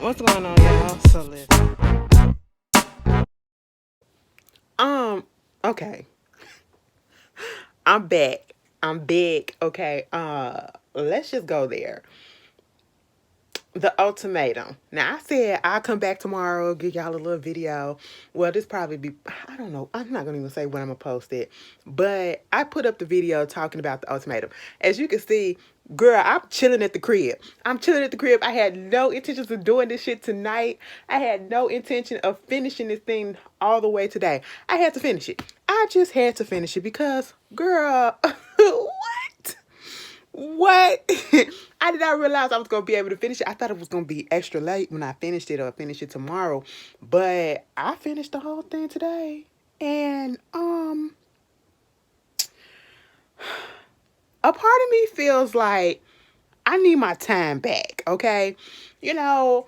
What's going on, y'all? So listen. Um, okay. I'm back. I'm big. Okay. Let's just go there. The ultimatum. Now I said I'll come back tomorrow, give y'all a little video. Well, this probably be, I don't know. I'm not gonna even say when I'm gonna post it. But I put up the video talking about the ultimatum. As you can see, girl, I'm chilling at the crib. I'm chilling at the crib. I had no intentions of doing this shit tonight. I had no intention of finishing this thing all the way today. I had to finish it. I just had to finish it because, girl, what? What? I did not realize I was gonna be able to finish it. I thought it was gonna be extra late when I finished it or finish it tomorrow. But I finished the whole thing today. And a part of me feels like I need my time back, okay? You know,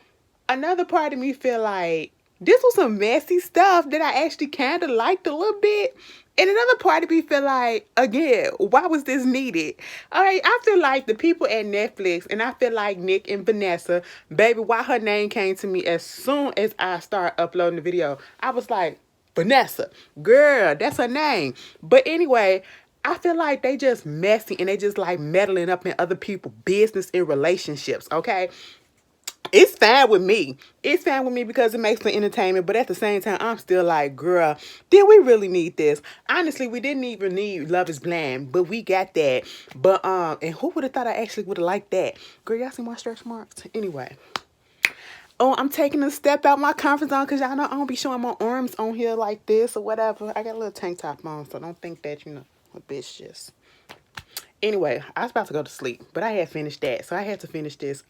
another part of me feel like this was some messy stuff that I actually kind of liked a little bit. And another part of me feel like, again, why was this needed? All right, I feel like the people at Netflix, and I feel like Nick and Vanessa, baby, why her name came to me as soon as I start uploading the video. I was like, Vanessa, girl, that's her name. But anyway, I feel like they just messy and they just like meddling up in other people's business and relationships, okay? It's fine with me. It's fine with me because it makes for entertainment, but at the same time, I'm still like, girl, did we really need this? Honestly, we didn't even need Love is Blind, but we got that. But and who would have thought I actually would have liked that? Girl, y'all see my stretch marks? Anyway. Oh, I'm taking a step out my comfort zone because y'all know I don't be showing my arms on here like this or whatever. I got a little tank top on, so don't think that, a bitch just. Anyway, I was about to go to sleep, but I had finished that, so I had to finish this.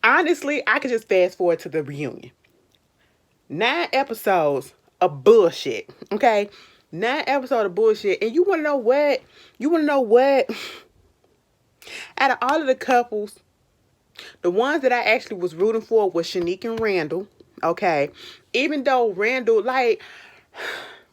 Honestly, I could just fast forward to the reunion. 9 episodes of bullshit, okay? 9 episodes of bullshit, and you want to know what? You want to know what? Out of all of the couples, the ones that I actually was rooting for was Shanique and Randall, okay? Even though Randall, like,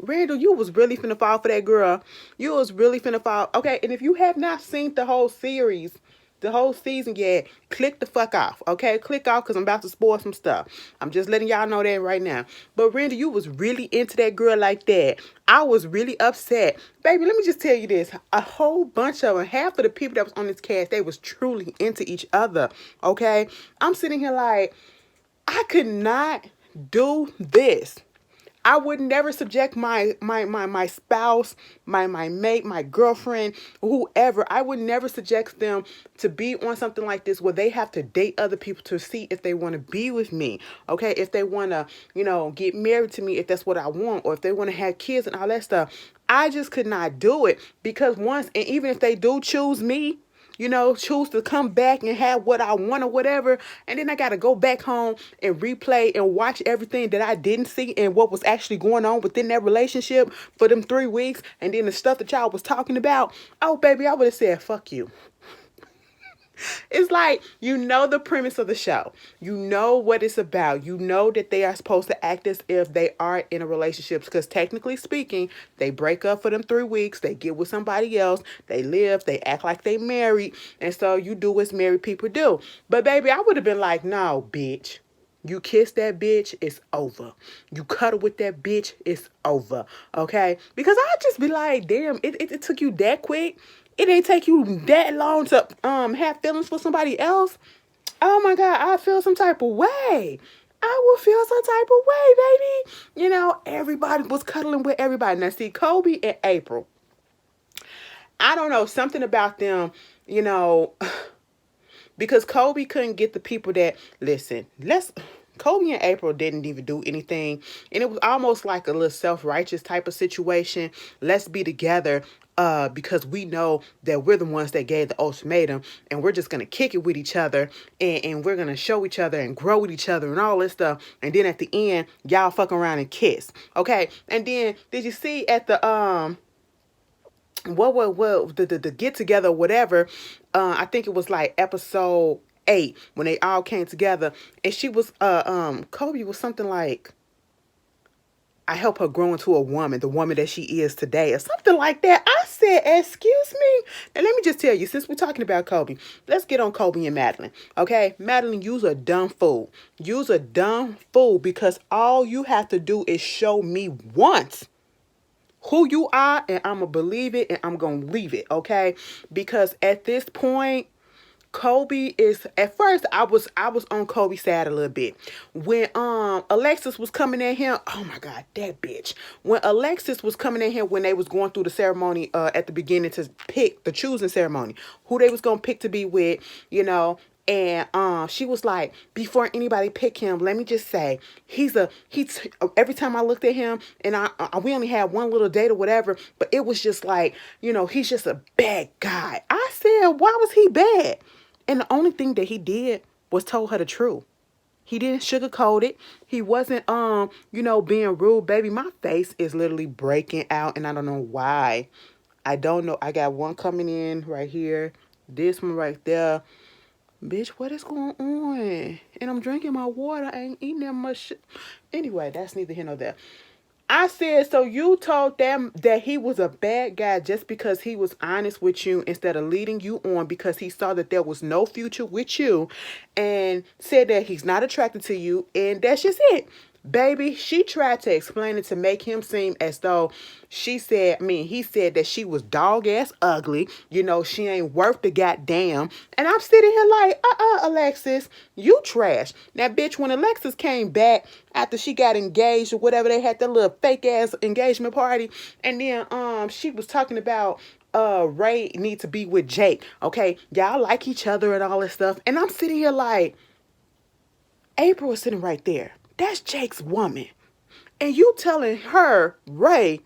Randall, you was really finna fall for that girl. You was really finna fall. Okay, and if you have not seen the whole series, the whole season yet, click the fuck off. Okay, click off because I'm about to spoil some stuff. I'm just letting y'all know that right now. But Randall, you was really into that girl like that. I was really upset. Baby, let me just tell you this. A whole bunch of them, half of the people that was on this cast, they was truly into each other. Okay? I'm sitting here like, I could not do this. I would never subject my spouse, my mate, my girlfriend, whoever. I would never subject them to be on something like this where they have to date other people to see if they want to be with me. Okay, if they want to, get married to me, if that's what I want, or if they want to have kids and all that stuff. I just could not do it because once, and even if they do choose me, choose to come back and have what I want or whatever. And then I got to go back home and replay and watch everything that I didn't see and what was actually going on within that relationship for them 3 weeks. And then the stuff that y'all was talking about. Oh, baby, I would have said, fuck you. It's like, the premise of the show. You know what it's about. You know that they are supposed to act as if they are in a relationship. Because technically speaking, they break up for them 3 weeks. They get with somebody else. They live. They act like they married. And so you do what married people do. But baby, I would have been like, no, bitch. You kiss that bitch, it's over. You cuddle with that bitch, it's over. Okay? Because I'd just be like, damn, it took you that quick. It ain't take you that long to have feelings for somebody else. Oh my God, I feel some type of way. I will feel some type of way, baby. Everybody was cuddling with everybody. Now see, Colby and April. I don't know, something about them, you know, because Colby couldn't get the people that listen. Colby and April didn't even do anything, and it was almost like a little self-righteous type of situation. Let's be together because we know that we're the ones that gave the ultimatum, and we're just gonna kick it with each other, and we're gonna show each other and grow with each other and all this stuff. And then at the end, y'all fuck around and kiss, okay? And then did you see at the what the get together, whatever, I think it was like episode 8 when they all came together, and she was Colby was something like, I help her grow into a woman, the woman that she is today, or something like that. I said, excuse me. And let me just tell you, since we're talking about Colby, let's get on Colby and Madlyn. Okay, Madlyn, you's a dumb fool. You's a dumb fool because all you have to do is show me once who you are, and I'm gonna believe it, and I'm gonna leave it. Okay, because at this point, Colby is, at first I was on Colby's side a little bit. When Alexis was coming at him, oh my god, that bitch. When Alexis was coming at him when they was going through the ceremony at the beginning to pick the choosing ceremony, who they was gonna pick to be with, you know, and she was like, before anybody pick him, let me just say, every time I looked at him, and we only had one little date or whatever, but it was just like, you know, he's just a bad guy. I said, why was he bad? And the only thing that he did was told her the truth. He didn't sugarcoat it. He wasn't, being rude. Baby, my face is literally breaking out, and I don't know why. I don't know. I got one coming in right here. This one right there. Bitch, what is going on? And I'm drinking my water. I ain't eating that much shit. Anyway, that's neither here nor there. I said, so you told them that he was a bad guy just because he was honest with you instead of leading you on because he saw that there was no future with you and said that he's not attracted to you, and that's just it. Baby, she tried to explain it to make him seem as though he said that she was dog ass ugly. You know, she ain't worth the goddamn. And I'm sitting here like, Alexis, you trash. Now, bitch, when Alexis came back after she got engaged or whatever, they had that little fake ass engagement party. And then she was talking about Ray need to be with Jake. Okay, y'all like each other and all this stuff. And I'm sitting here like, April is sitting right there. That's Jake's woman. And you telling her, Ray,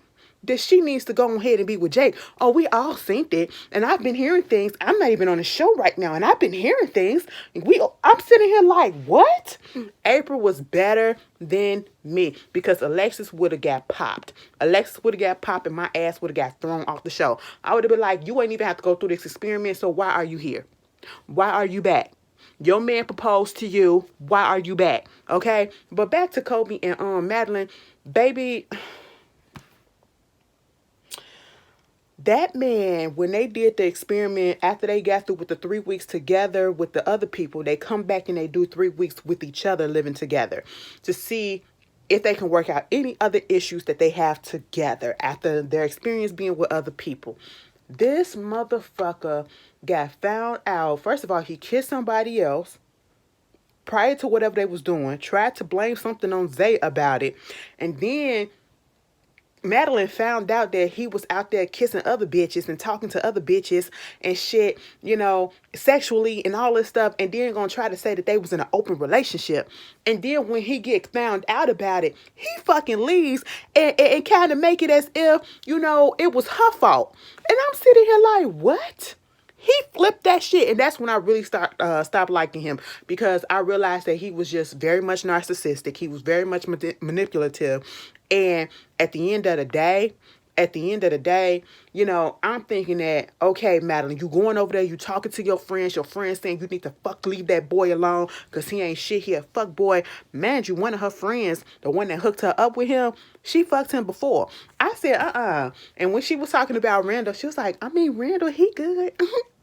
that she needs to go ahead and be with Jake. Oh, we all think it. And I've been hearing things. I'm not even on the show right now. And I've been hearing things. I'm sitting here like, what? April was better than me because Alexis would have got popped. Alexis would have got popped and my ass would have got thrown off the show. I would have been like, you ain't even have to go through this experiment. So why are you here? Why are you back? Your man proposed to you. Why are you back? Okay? But back to Colby and Madlyn. Baby, that man, when they did the experiment, after they got through with the 3 weeks together with the other people, they come back and they do 3 weeks with each other living together to see if they can work out any other issues that they have together after their experience being with other people. This motherfucker got found out. First of all, he kissed somebody else prior to whatever they was doing, tried to blame something on Zay about it, and then Madlyn found out that he was out there kissing other bitches and talking to other bitches and shit, you know, sexually and all this stuff, and then gonna try to say that they was in an open relationship. And then when he gets found out about it, he fucking leaves and kind of make it as if, you know, it was her fault. And I'm sitting here like, what? He flipped that shit, and that's when I really stopped liking him, because I realized that he was just very much narcissistic. He was very much manipulative, and at the end of the day, you know, I'm thinking that, okay, Madlyn, you going over there, you talking to your friends saying you need to leave that boy alone because he ain't shit, he a fuck boy. Man, you, one of her friends, the one that hooked her up with him, she fucked him before. I said, And when she was talking about Randall, she was like, I mean, Randall, he good.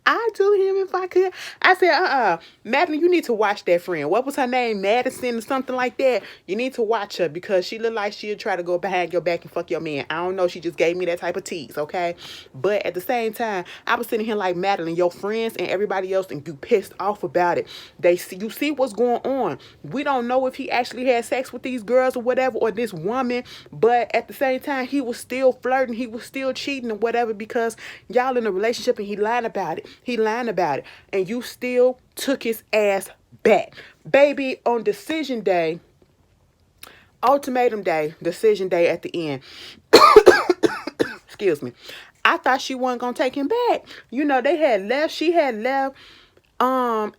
I do him if I could. I said, Madlyn, you need to watch that friend. What was her name? Madison or something like that. You need to watch her because she look like she'll try to go behind your back and fuck your man. I don't know. She just gave me that type of tease, okay? But at the same time, I was sitting here like, Madlyn, your friends and everybody else, and you pissed off about it. You see what's going on. We don't know if he actually had sex with these girls or whatever, or this woman, but at the same time, he was still flirting. He was still cheating or whatever because y'all in a relationship and he lied about it. He lying about it. And you still took his ass back. Baby, on decision day, ultimatum day, decision day at the end. Excuse me. I thought she wasn't going to take him back. You know, they had left. She had left. And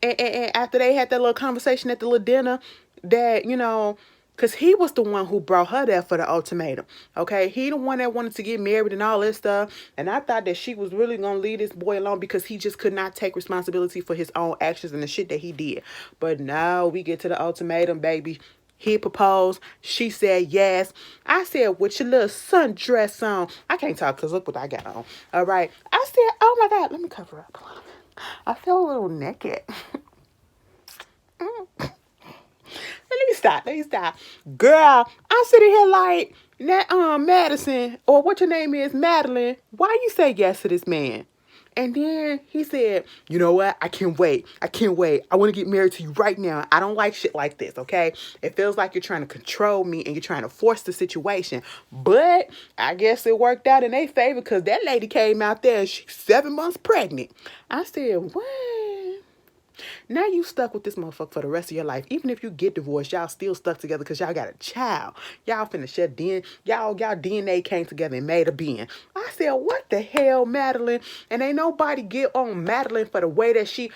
after they had that little conversation at the little dinner, that, you know, because he was the one who brought her there for the ultimatum. Okay, he the one that wanted to get married and all this stuff. And I thought that she was really going to leave this boy alone because he just could not take responsibility for his own actions and the shit that he did. But now we get to the ultimatum, baby. He proposed. She said yes. I said, with your little sundress on. I can't talk because look what I got on. All right. I said, oh my God, let me cover up. I feel a little naked. Let me stop. Girl, I'm sitting here like, that Madison, or what your name is, Madlyn, why you say yes to this man? And then he said, you know what? I can't wait. I can't wait. I want to get married to you right now. I don't like shit like this, okay? It feels like you're trying to control me and you're trying to force the situation. But I guess it worked out in their favor because that lady came out there and she's 7 months pregnant. I said, what? Now you stuck with this motherfucker for the rest of your life. Even if you get divorced, y'all still stuck together because y'all got a child. Y'all finna share DNA. Y'all DNA came together and made a being. I said, what the hell, Madlyn? And ain't nobody get on Madlyn for the way that she...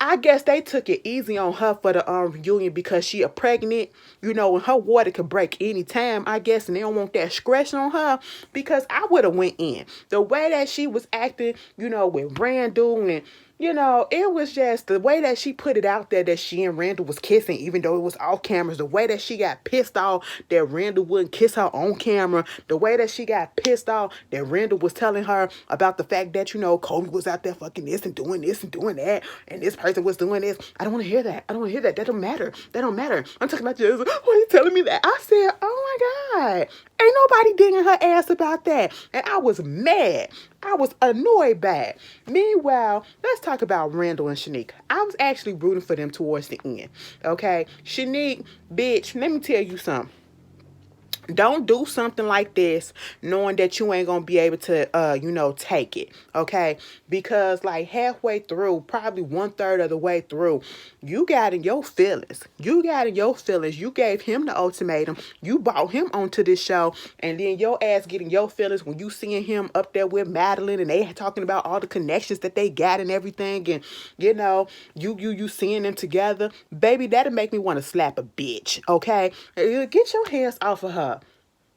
I guess they took it easy on her for the reunion because she a pregnant, you know, and her water could break any time, I guess, and they don't want that scratching on her because I would have went in. The way that she was acting, you know, with Randall and, you know, it was just the way that she put it out there that she and Randall was kissing, even though it was off cameras, the way that she got pissed off that Randall wouldn't kiss her on camera, the way that she got pissed off that Randall was telling her about the fact that, you know, Colby was out there fucking this and doing that, and this person was doing this. I don't want to hear that. I don't want to hear that. That don't matter. That don't matter. I'm talking about you. Why are you telling me that? I said, oh my God. Ain't nobody digging her ass about that. And I was mad. I was annoyed by it. Meanwhile, let's talk about Randall and Shanique. I was actually rooting for them towards the end. Okay? Shanique, bitch, let me tell you something. Don't do something like this knowing that you ain't gonna be able to you know, take it, okay? Because like halfway through, probably 1/3 of the way through, you got in your feelings. You gave him the ultimatum. You brought him onto this show, and then your ass getting your feelings when you seeing him up there with Madlyn and they talking about all the connections that they got and everything, and you know, you seeing them together. Baby, that'll make me want to slap a bitch, okay? Get your hands off of her.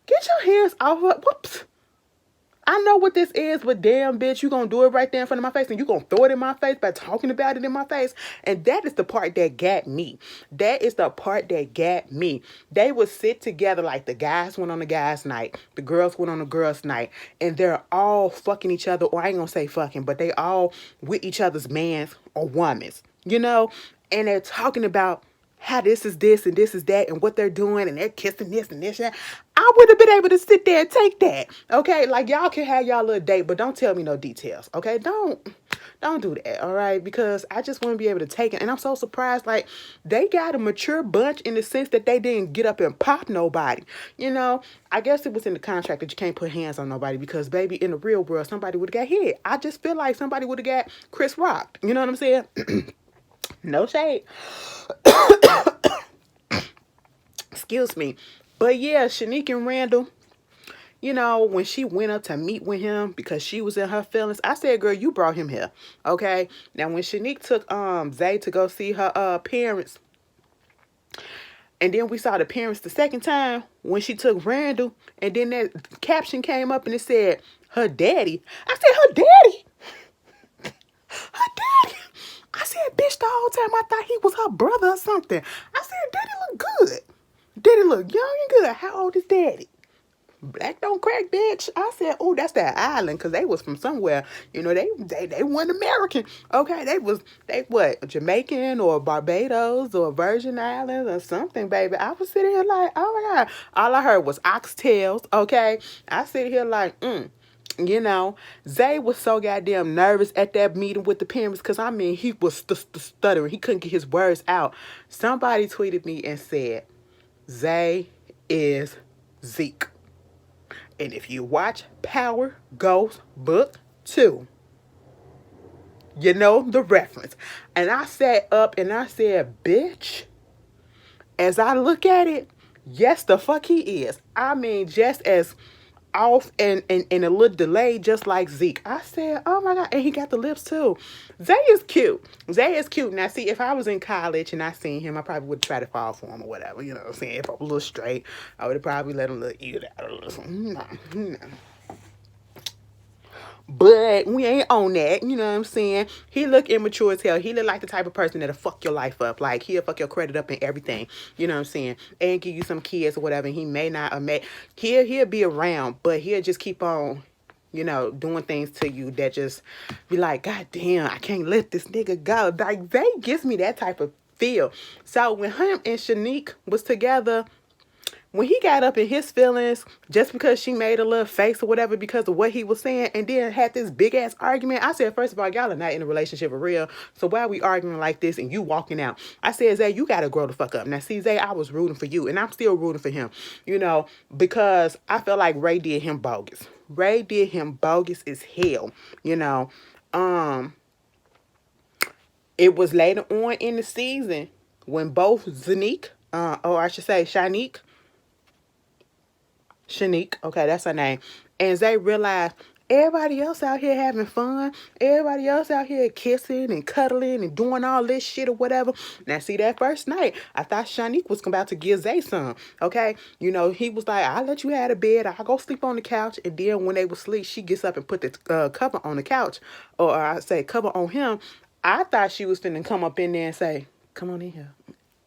Get your hands off her. Whoops. I know what this is, but damn, bitch, you gonna do it right there in front of my face and you gonna throw it in my face by talking about it in my face. And that is the part that got me. That is the part that got me. They would sit together like the guys went on the guys' night, the girls went on the girls' night, and they're all fucking each other, or I ain't gonna say fucking, but they all with each other's mans or womans, you know? And they're talking about how this is this and this is that and what they're doing and they're kissing this and this and that. I would have been able to sit there and take that. Okay? Like y'all can have y'all little date, but don't tell me no details. Okay? Don't do that. All right? Because I just want to be able to take it. And I'm so surprised. Like they got a mature bunch in the sense that they didn't get up and pop nobody. You know? I guess it was in the contract that you can't put hands on nobody because baby, in the real world, somebody would have got hit. I just feel like somebody would have got Chris rocked. You know what I'm saying? No shade. Excuse me. But yeah, Shanique and Randall, you know, when she went up to meet with him because she was in her feelings, I said, girl, you brought him here. Okay? Now when Shanique took Zay to go see her parents, and then we saw the parents the second time when she took Randall, and then that caption came up and it said, her daddy. I said, her daddy? Her daddy? I said, bitch, the whole time I thought he was her brother or something. I said, daddy look good. Daddy look young and good. How old is daddy? Black don't crack, bitch. I said, oh, that's that island, because they was from somewhere. You know, they weren't American. Okay, they what, Jamaican or Barbados or Virgin Islands or something, baby. I was sitting here like, oh my God. All I heard was oxtails, okay? I sit here like, You know, Zay was so goddamn nervous at that meeting with the parents because, I mean, he was stuttering. He couldn't get his words out. Somebody tweeted me and said, Zay is Zeke. And if you watch Power Ghost Book 2, you know the reference. And I sat up and I said, bitch, as I look at it, yes, the fuck he is. I mean, just as off and a little delayed, just like Zeke. I said, oh my God. And he got the lips too. Zay is cute. Zay is cute. Now, see, if I was in college and I seen him, I probably would try to fall for him or whatever. You know what I'm saying? If I was a little straight, I would have probably let him eat it out a little something. No. But we ain't on that, you know what I'm saying? He look immature as hell. He look like the type of person that'll fuck your life up. Like, he'll fuck your credit up and everything, you know what I'm saying? And give you some kids or whatever. And he may not, or may, he'll be around, but he'll just keep on, you know, doing things to you that just be like, God damn, I can't let this nigga go. Like, they gives me that type of feel. So when him and Shanique was together, when he got up in his feelings just because she made a little face or whatever because of what he was saying, and then had this big ass argument, I said, first of all, y'all are not in a relationship for real. So why are we arguing like this and you walking out? I said, Zay, you gotta grow the fuck up. Now see, Zay, I was rooting for you and I'm still rooting for him, you know, because I felt like Ray did him bogus. Ray did him bogus as hell, you know. It was later on in the season when both Zanique, or I should say Shanique, okay, that's her name. And Zay realized everybody else out here having fun. Everybody else out here kissing and cuddling and doing all this shit or whatever. Now, see, that first night, I thought Shanique was about to give Zay some, okay? You know, he was like, I'll let you have a bed. I'll go sleep on the couch. And then when they would sleep, she gets up and put the cover on the couch. Or I say cover on him. I thought she was finna come up in there and say, come on in here.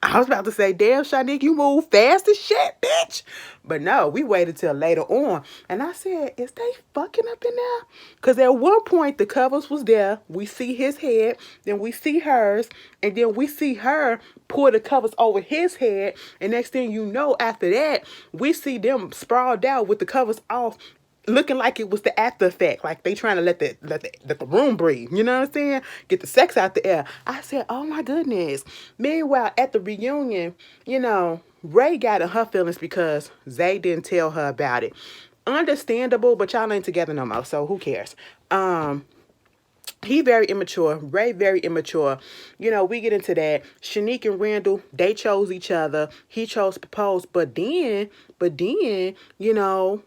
I was about to say, damn, Shanique, you move fast as shit, bitch. But no, we waited till later on. And I said, is they fucking up in there? Because at one point, the covers was there. We see his head. Then we see hers. And then we see her pull the covers over his head. And next thing you know, after that, we see them sprawled out with the covers off, looking like it was the after effect, like they trying to let the room breathe. You know what I'm saying? Get the sex out the air. I said, oh my goodness. Meanwhile, at the reunion, you know, Ray got in her feelings because Zay didn't tell her about it. Understandable, but y'all ain't together no more, so who cares? He very immature. Ray very immature. You know, we get into that. Shanique and Randall, they chose each other. He chose to propose, but then, you know,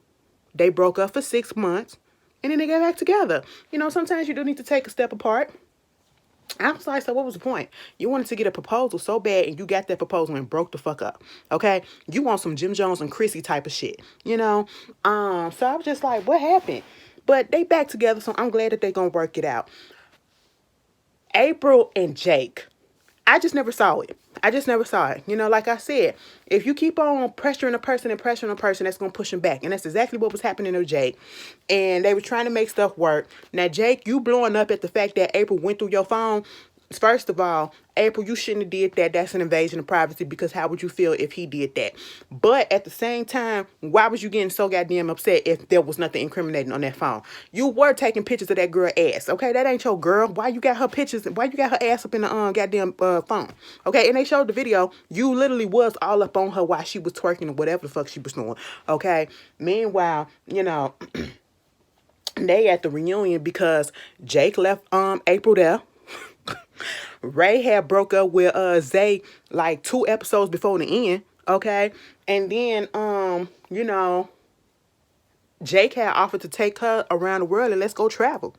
they broke up for 6 months, and then they got back together. You know, sometimes you do need to take a step apart. I was like, so what was the point? You wanted to get a proposal so bad, and you got that proposal and broke the fuck up. Okay? You want some Jim Jones and Chrissy type of shit. You know? So I was just like, what happened? But they back together, so I'm glad that they gonna work it out. April and Jake. I just never saw it. You know, like I said, if you keep on pressuring a person, that's going to push them back. And that's exactly what was happening to Jake. And they were trying to make stuff work. Now, Jake, you blowing up at the fact that April went through your phone. First of all, April, you shouldn't have did that. That's an invasion of privacy, because how would you feel if he did that? But at the same time, why was you getting so goddamn upset if there was nothing incriminating on that phone? You were taking pictures of that girl ass, okay? That ain't your girl. Why you got her pictures? Why you got her ass up in the goddamn phone? Okay, and they showed the video. You literally was all up on her while she was twerking or whatever the fuck she was doing, okay? Meanwhile, you know, they at the reunion because Jake left April there. Ray had broke up with Zay like 2 episodes before the end, okay? And then you know, Jake had offered to take her around the world and let's go travel.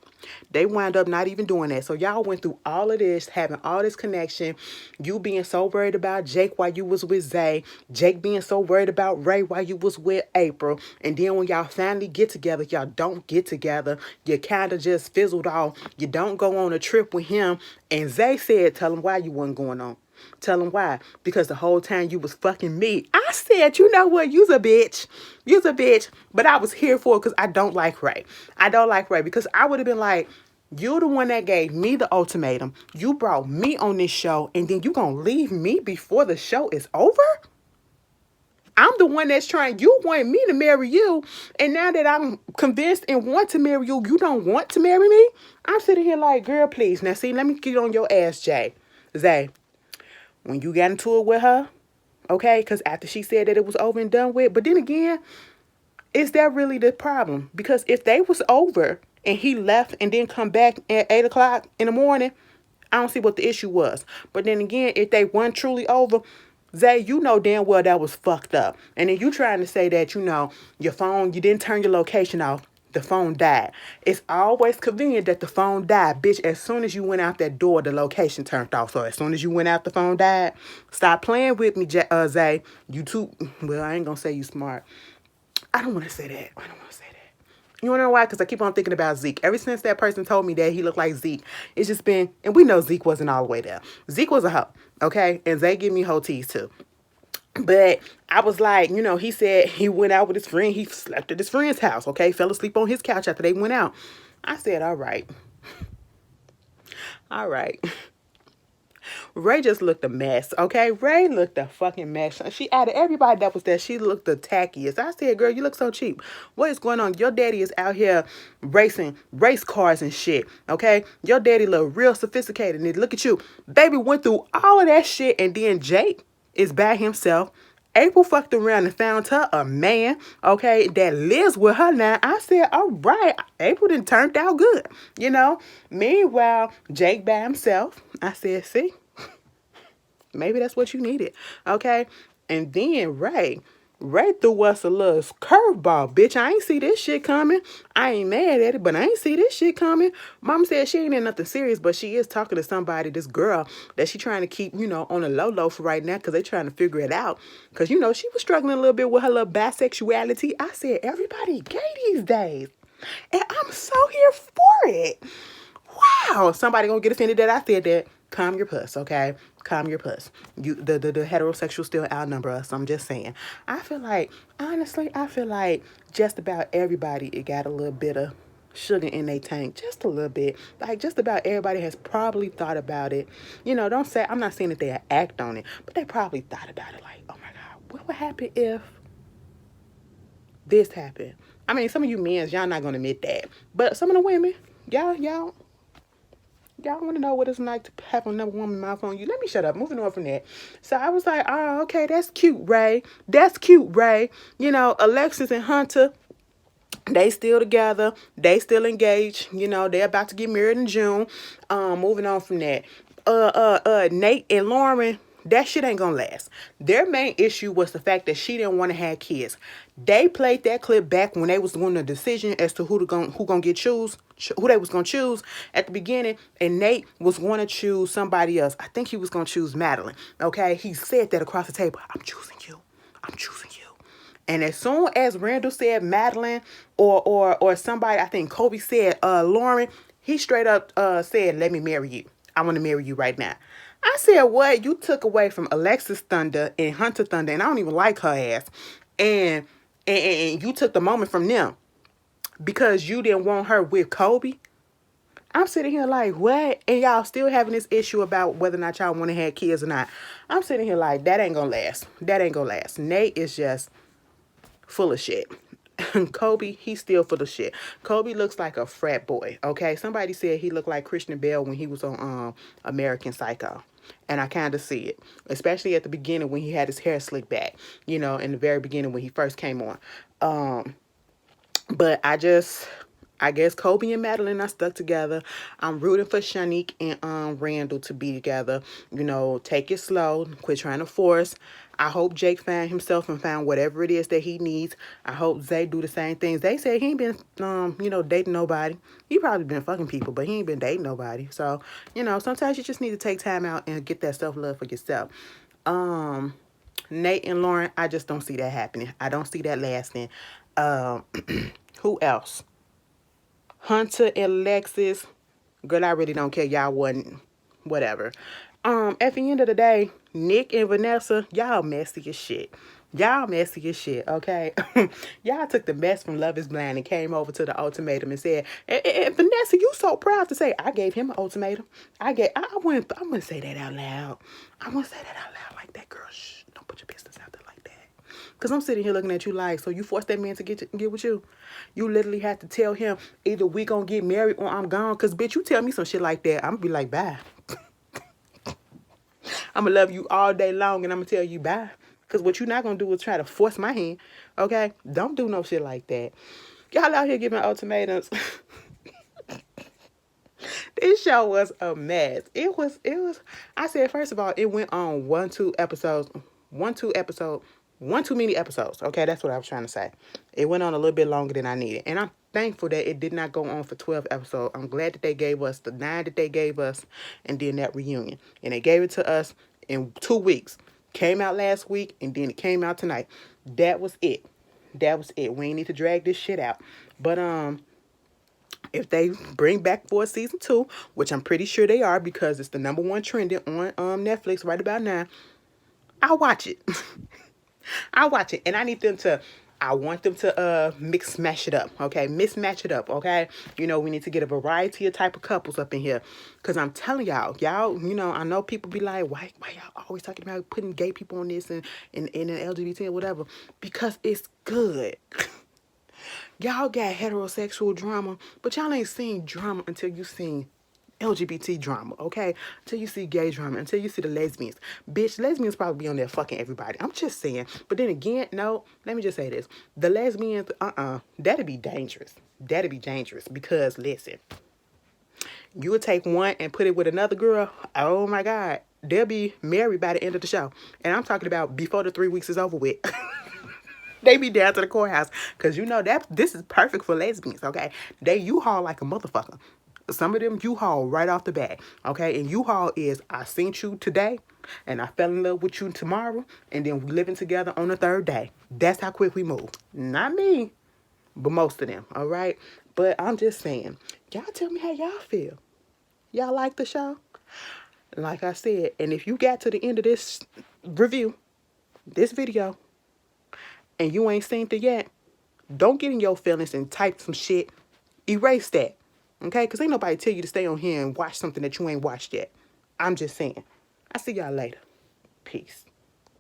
They wound up not even doing that. So y'all went through all of this, having all this connection. You being so worried about Jake while you was with Zay. Jake being so worried about Ray while you was with April. And then when y'all finally get together, y'all don't get together. You kind of just fizzled off. You don't go on a trip with him. And Zay said, tell him why you wasn't going on. Tell him why. Because the whole time you was fucking me. I said, you know what? You's a bitch. You's a bitch. But I was here for it because I don't like Ray. I don't like Ray because I would have been like, you the one that gave me the ultimatum. You brought me on this show and then you gonna leave me before the show is over? I'm the one that's trying. You want me to marry you. And now that I'm convinced and want to marry you, you don't want to marry me? I'm sitting here like, girl, please. Now, see, let me get on your ass, Zay. When you got into it with her, okay, because after she said that it was over and done with, but then again, is that really the problem? Because if they was over and he left and then come back at 8 o'clock in the morning, I don't see what the issue was. But then again, if they weren't truly over, Zay, you know damn well that was fucked up. And then you trying to say that, you know, your phone, you didn't turn your location off. The phone died. It's always convenient that the phone died. Bitch, as soon as you went out that door, the location turned off. So as soon as you went out, the phone died. Stop playing with me, Zay. You too, well, I ain't gonna say you smart. I don't want to say that. You wanna know why? Because I keep on thinking about Zeke. Ever since that person told me that he looked like Zeke, it's just been, and we know Zeke wasn't all the way there. Zeke was a hoe, okay? And they give me hoe tease too. But I was like, he said he went out with his friend. He slept at his friend's house, okay? Fell asleep on his couch after they went out. I said, all right. All right. Ray just looked a mess, okay? Ray looked a fucking mess. She added everybody that was there. She looked the tackiest. I said, girl, you look so cheap. What is going on? Your daddy is out here racing race cars and shit, okay? Your daddy look real sophisticated. And look at you. Baby went through all of that shit, and then Jake is by himself. April fucked around and found her a man, okay, that lives with her now. I said, all right, April done turned out good, Meanwhile, Jake by himself. I said, see, maybe that's what you needed, okay? And then Ray threw us a little curveball, bitch. I ain't see this shit coming. I ain't mad at it, but I ain't see this shit coming. Mom said she ain't in nothing serious, but she is talking to somebody, this girl, that she trying to keep, on the low for right now because they trying to figure it out. Because, she was struggling a little bit with her little bisexuality. I said, everybody gay these days. And I'm so here for it. Wow. Somebody gonna get offended that I said that. Calm your puss, okay? Calm your puss. The heterosexual still outnumber us. I'm just saying. Honestly, I feel like just about everybody, it got a little bit of sugar in their tank. Just a little bit. Like, just about everybody has probably thought about it. Don't say, I'm not saying that they act on it, but they probably thought about it like, oh my God, what would happen if this happened? I mean, some of you men, y'all not gonna admit that. But some of the women, y'all want to know what it's like to have another woman mouth on you. Let me shut up. Moving on from that. So I was like, oh, okay, that's cute, Ray. That's cute, Ray. Alexis and Hunter, they still together. They still engaged. They're about to get married in June. Moving on from that. Nate and Lauren, that shit ain't gonna last. Their main issue was the fact that she didn't want to have kids. They played that clip back when they was doing the decision as to who they was gonna choose at the beginning, and Nate was going to choose somebody else. I think he was gonna choose Madlyn. Okay, he said that across the table. I'm choosing you. I'm choosing you. And as soon as Randall said Madlyn or somebody, I think Colby said Lauren, he straight up said, let me marry you. I want to marry you right now. I said, what? You took away from Alexis Thunder and Hunter Thunder, and I don't even like her ass. And you took the moment from them because you didn't want her with Colby. I'm sitting here like, what? And y'all still having this issue about whether or not y'all want to have kids or not. I'm sitting here like, that ain't gonna last. That ain't gonna last. Nate is just full of shit. Colby, he's still full of shit. Colby looks like a frat boy, okay? Somebody said he looked like Christian Bale when he was on American Psycho. And I kind of see it, especially at the beginning when he had his hair slicked back, in the very beginning when he first came on. But I guess Colby and Madlyn are stuck together. I'm rooting for Shanique and Randall to be together. Take it slow. Quit trying to force. I hope Jake found himself and found whatever it is that he needs. I hope Zay do the same things. They said he ain't been, dating nobody. He probably been fucking people, but he ain't been dating nobody. So, sometimes you just need to take time out and get that self-love for yourself. Nate and Lauren, I just don't see that happening. I don't see that lasting. Who else? Hunter and Alexis. Girl, I really don't care. Y'all wasn't whatever. At the end of the day, Nick and Vanessa, y'all messy as shit. Y'all messy as shit, okay? Y'all took the mess from Love is Blind and came over to the ultimatum and said, and Vanessa, you so proud to say, I gave him an ultimatum. I wouldn't say that out loud. I wouldn't say that out loud like that, girl. Shh, don't put your business out there like that. Because I'm sitting here looking at you like, so you forced that man to get with you? You literally had to tell him, either we gonna get married or I'm gone. Because, bitch, you tell me some shit like that, I'm gonna be like, bye. I'm going to love you all day long, and I'm going to tell you bye. Because what you're not going to do is try to force my hand, okay? Don't do no shit like that. Y'all out here giving ultimatums. This show was a mess. It was, I said, first of all, it went on one too many episodes. Okay, that's what I was trying to say. It went on a little bit longer than I needed. And I'm thankful that it did not go on for 12 episodes. I'm glad that they gave us the 9 that they gave us and then that reunion. And they gave it to us in 2 weeks. Came out last week and then it came out tonight. That was it. That was it. We ain't need to drag this shit out. But if they bring back for season 2, which I'm pretty sure they are because it's the #1 trending on Netflix right about now, I'll watch it. I'll watch it. And I want them to mix-match it up, okay? Mismatch it up, okay? You know, we need to get a variety of type of couples up in here. Because I'm telling y'all, you know, I know people be like, why y'all always talking about putting gay people on this and an LGBT or whatever? Because it's good. Y'all got heterosexual drama, but y'all ain't seen drama until you seen LGBT drama, okay? Until you see gay drama, until you see the lesbians. Bitch, lesbians probably be on there fucking everybody. I'm just saying. But then again, no, let me just say this. The lesbians, that'd be dangerous. That'd be dangerous because, listen, you would take one and put it with another girl, oh my God, they'll be married by the end of the show. And I'm talking about before the 3 weeks is over with. They be down to the courthouse. Because you know that this is perfect for lesbians, okay? They U-Haul like a motherfucker. Some of them U-Haul right off the bat, okay? And U-Haul is, I seen you today, and I fell in love with you tomorrow, and then we living together on the 3rd day. That's how quick we move. Not me, but most of them, all right? But I'm just saying, y'all tell me how y'all feel. Y'all like the show? Like I said, and if you got to the end of this review, this video, and you ain't seen it yet, don't get in your feelings and type some shit. Erase that. Okay? Because ain't nobody tell you to stay on here and watch something that you ain't watched yet. I'm just saying. I'll see y'all later. Peace.